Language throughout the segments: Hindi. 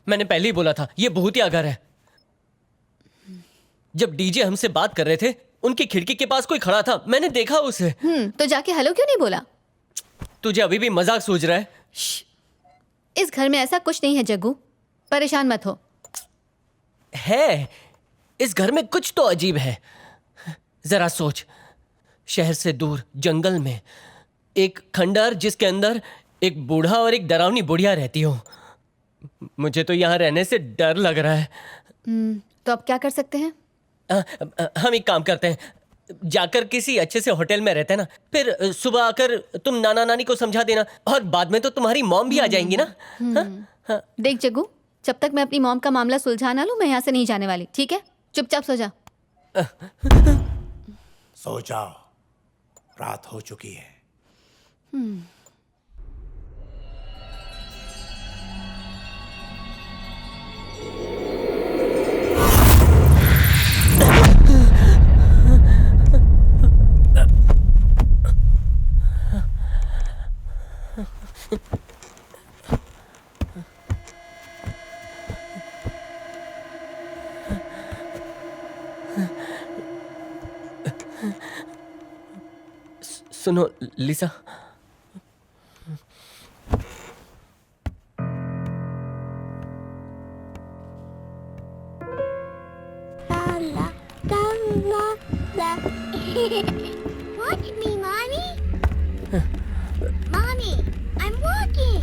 मैंने पहले ही बोला था, ये भूतिया घर है। जब डीजे हमसे बात कर रहे थे, उनकी खिड़की के पास कोई खड़ा था, मैंने देखा उसे। तो जाके हेलो क्यों नहीं बोला? तुझे अभी भी मजाक सूझ रहा है? इस घर में ऐसा कुछ नहीं है जग्गू, परेशान मत हो। है, इस घर में कुछ तो अजीब है। जरा सोच, शहर से दूर जंगल में एक खंडहर जिसके अंदर एक बूढ़ा और एक डरावनी बुढ़िया रहती हो। मुझे तो यहाँ रहने से डर लग रहा है। तो अब क्या कर सकते हैं? हम एक काम करते हैं, जाकर किसी अच्छे से होटल में रहते हैं ना, फिर सुबह आकर तुम नाना नानी को समझा देना, और बाद में तो तुम्हारी मॉम भी आ जाएंगी ना। हाँ? देख जग्गू, जब तक मैं अपनी मॉम का मामला सुलझा ना लूं, मैं यहाँ से नहीं जाने वाली, ठीक है? चुपचाप सो जा। सो जाओ, रात हो चुकी है। सुनो लिसा, Watch me, Mommy. Mommy, I'm walking.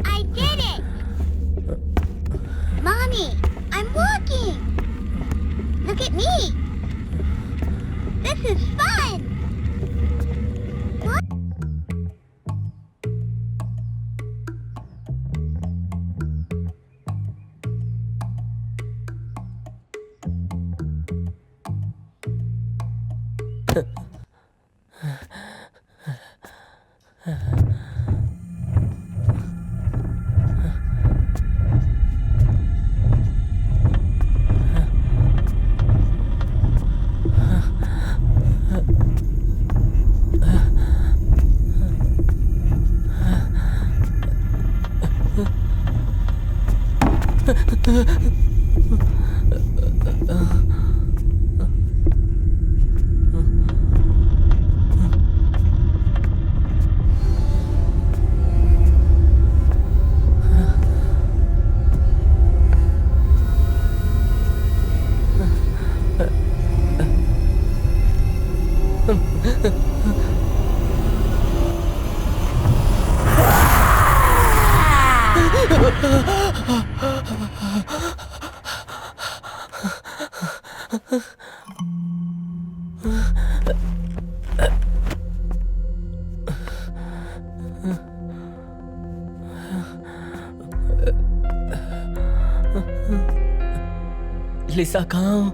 I did it. Mommy, I'm walking. Look at me. This is fun. What? लिसा कहाँ हूँ?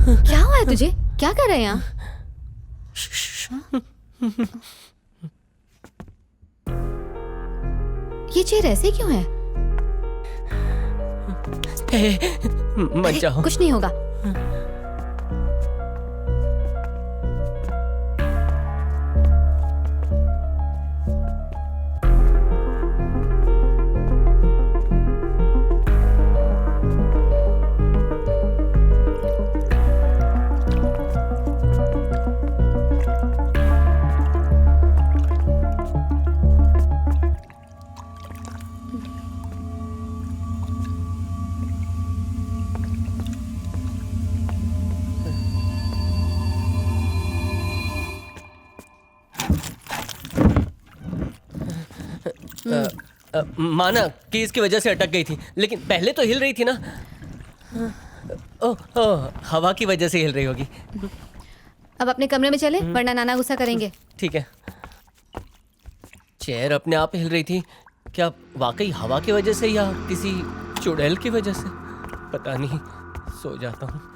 क्या हुआ है तुझे? क्या कर रहे हैं यहाँ? ये चेयर ऐसे क्यों है? मत जाओ। कुछ नहीं होगा। माना कि इसकी वजह से अटक गई थी, लेकिन पहले तो हिल रही थी ना। ओह ओह, हवा की वजह से हिल रही होगी। अब अपने कमरे में चले, वरना नाना गुस्सा करेंगे। ठीक है। चेयर अपने आप हिल रही थी, क्या वाकई हवा की वजह से या किसी चुड़ैल की वजह से? पता नहीं, सो जाता हूँ।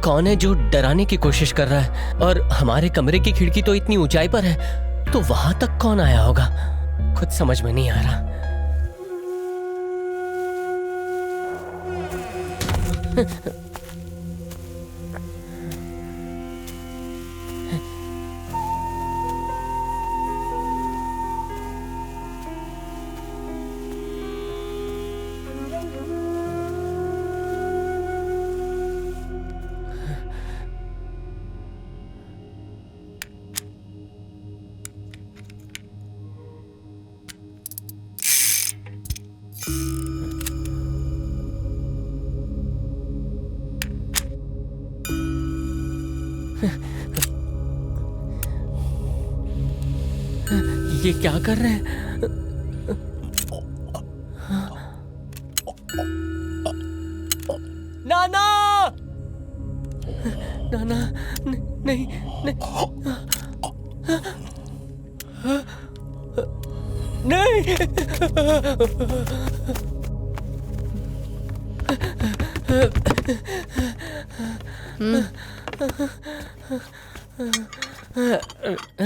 कौन है जो डराने की कोशिश कर रहा है? और हमारे कमरे की खिड़की तो इतनी ऊंचाई पर है, तो वहां तक कौन आया होगा? कुछ समझ में नहीं आ रहा। ये क्या कर रहे हैं? नाना! नाना, नहीं, नहीं, नहीं।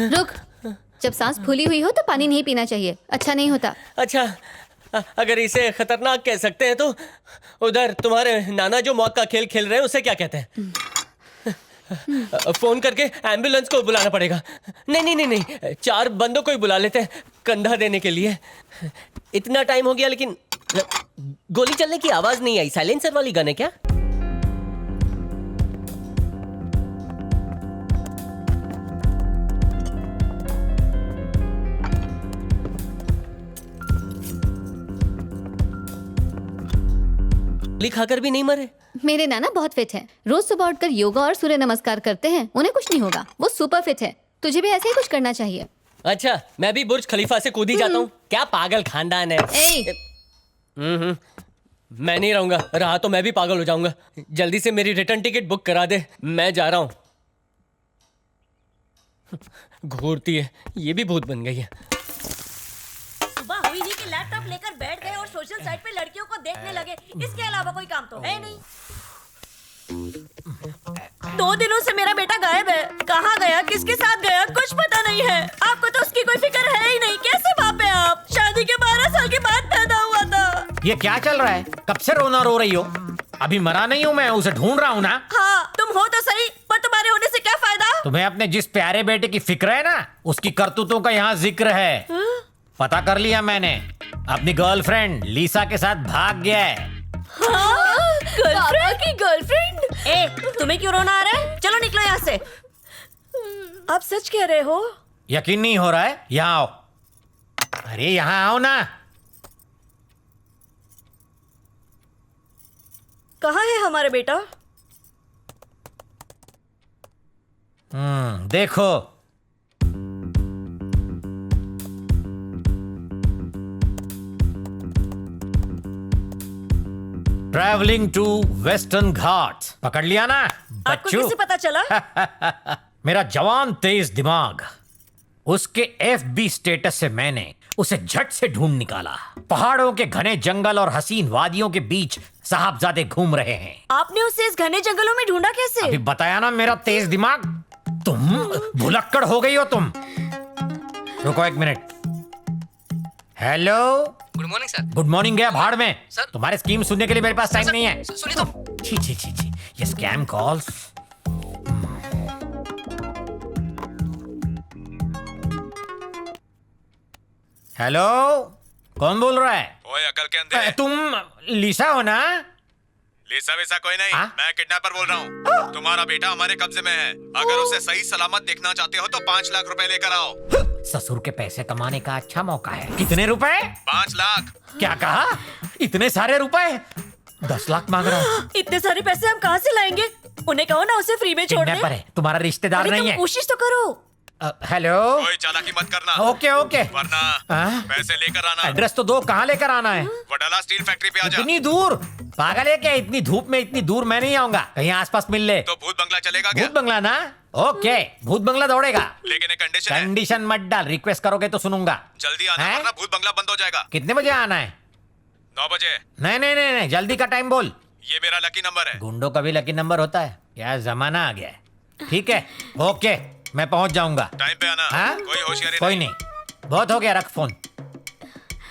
रुक, जब सांस फूली हुई हो तो पानी नहीं पीना चाहिए, अच्छा नहीं होता। अच्छा, अगर इसे खतरनाक कह सकते हैं तो उधर तुम्हारे नाना जो मौत का खेल खेल रहे हैं उसे क्या कहते हैं? फोन करके एम्बुलेंस को बुलाना पड़ेगा। नहीं नहीं नहीं नहीं, 4 बंदों को ही बुला लेते हैं कंधा देने के लिए। इतना टाइम हो गया लेकिन गोली चलने की आवाज नहीं आई। साइलेंसर वाली गन है क्या? गोली खाकर भी नहीं मरे? मेरे नाना बहुत फिट हैं, रोज सुबह उठकर योगा और सूर्य नमस्कार करते हैं, उन्हें कुछ नहीं होगा, वो सुपर फिट है। तुझे भी ऐसे ही कुछ करना चाहिए। अच्छा, मैं भी बुर्ज खलीफा से कूद ही जाता हूँ। क्या पागल खानदान है। मैं नहीं रहूंगा, रहा तो मैं भी पागल हो जाऊंगा। जल्दी से मेरी रिटर्न टिकट बुक करा दे, मैं जा रहा हूँ। घूरती है, ये भी भूत बन गई है। सुबह हुई ही कि लैपटॉप लेकर बैठ गए और सोशल साइट पे लड़कियों को देखने लगे, इसके अलावा कोई काम तो है नहीं। 2 दिनों से मेरा बेटा गायब है, कहाँ गया, किसके साथ गया, कुछ पता नहीं है। आपको तो उसकी कोई फिक्र है ही नहीं। कैसे बाप है आप? शादी के 12 साल के बाद पैदा हुआ था। ये क्या चल रहा है? कब से रोना रो रही हो? अभी मरा नहीं हूँ मैं, उसे ढूंढ रहा हूँ ना। हाँ, तुम हो तो सही, पर तुम्हारे होने से क्या फायदा? तुम्हें अपने जिस प्यारे बेटे की फिक्र है ना, उसकी करतूतों का यहाँ जिक्र है। पता कर लिया मैंने, अपनी गर्लफ्रेंड लीसा के साथ भाग गया है। गर्लफ्रेंड की गर्लफ्रेंड? ए, तुम्हें क्यों रोना आ रहा है? चलो निकलो यहाँ से। आप सच कह रहे हो? यकीन नहीं हो रहा है? यहाँ आओ। अरे यहाँ आओ ना। कहाँ है हमारा बेटा? देखो। Travelling to Western Ghats. पकड़ लिया ना आपको बच्चू? कैसे पता चला? मेरा जवान तेज दिमाग, उसके FB स्टेटस से मैंने उसे झट से ढूंढ निकाला। पहाड़ों के घने जंगल और हसीन वादियों के बीच साहबजादे घूम रहे हैं। आपने उसे इस घने जंगलों में ढूंढा कैसे? अभी बताया ना मेरा तेज दिमाग। तुम भुलक्कड़ हो गई हो तुम। रुको एक minute. Hello, good morning sir. Good morning गया भाड़ में। सर। तुम्हारे स्कीम सुनने के लिए मेरे पास टाइम नहीं है। सुनिए तो। छी छी छी छी, ये स्कैम कॉल्स। हेलो, कौन बोल रहा है? ओए अकल के अंधे, तुम लिसा हो ना? लिसा विसा कोई नहीं। हाँ? मैं किडनैपर बोल रहा हूँ। तुम्हारा बेटा हमारे कब्जे में है। अगर उसे सही सलामत देखना चाहते हो तो 5 लाख रुपए लेकर आओ। ससुर के पैसे कमाने का अच्छा मौका है। कितने रुपए? 5 लाख। क्या कहा? इतने सारे रुपए? 10 लाख मांग रहा है। इतने सारे पैसे हम कहाँ से लाएंगे? उन्हें कहो ना उसे फ्री में छोड़ दे। किडनैपर है, तुम्हारा रिश्तेदार अरे नहीं तुम है। कोशिश तो करो। हेलो, कोई चालाकी मत करना, ओके ओके। वरना हाँ? पैसे लेकर आना। एड्रेस तो दो, कहाँ लेकर आना है? वडाला स्टील फैक्ट्री पे आ जा। इतनी दूर? पागल है क्या? इतनी धूप में इतनी दूर मैं नहीं आऊंगा। कहीं आसपास मिल ले। तो भूत बंगला चलेगा क्या? भूत बंगला ना? ओके, भूत बंगला दौड़ेगा। लेकिन एक कंडीशन है, कंडीशन मत डाल, रिक्वेस्ट करोगे तो सुनूंगा। जल्दी आना हैं? वरना भूत बंगला बंद हो जाएगा। कितने बजे आना है? 9 बजे। नहीं नहीं नहीं नहीं, जल्दी का टाइम बोल। ये मेरा लकी नंबर है। गुंडों का भी लकी नंबर होता है क्या? जमाना आ गया है। ठीक है, ओके, मैं पहुंच जाऊंगा। टाइम पे आना। हाँ? कोई होशियारी कोई नहीं। बहुत हो गया, रख फोन।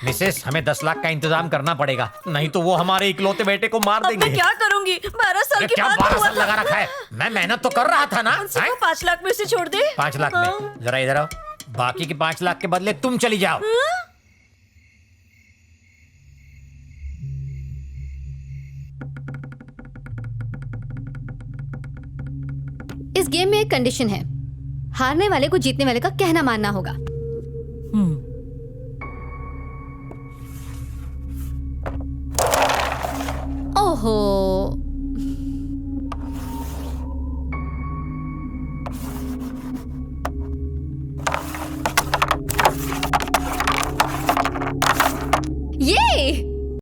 मिसेस, हमें 10 लाख का इंतजाम करना पड़ेगा, नहीं तो वो हमारे इकलौते बेटे को मार अब मैं देंगे। क्या करूंगी? 12 साल ये की क्या बात 12 हुआ साल था। लगा रखा है? मैं मेहनत तो कर रहा था ना। उनसे हैं? कहो 5 लाख में से छोड़ दे। 5 लाख में? जरा इधर आओ। बाकी के 5 लाख के बदले तुम चली जाओ। इस गेम में एक कंडीशन है, हारने वाले को जीतने वाले का कहना मानना होगा। ओहो, ये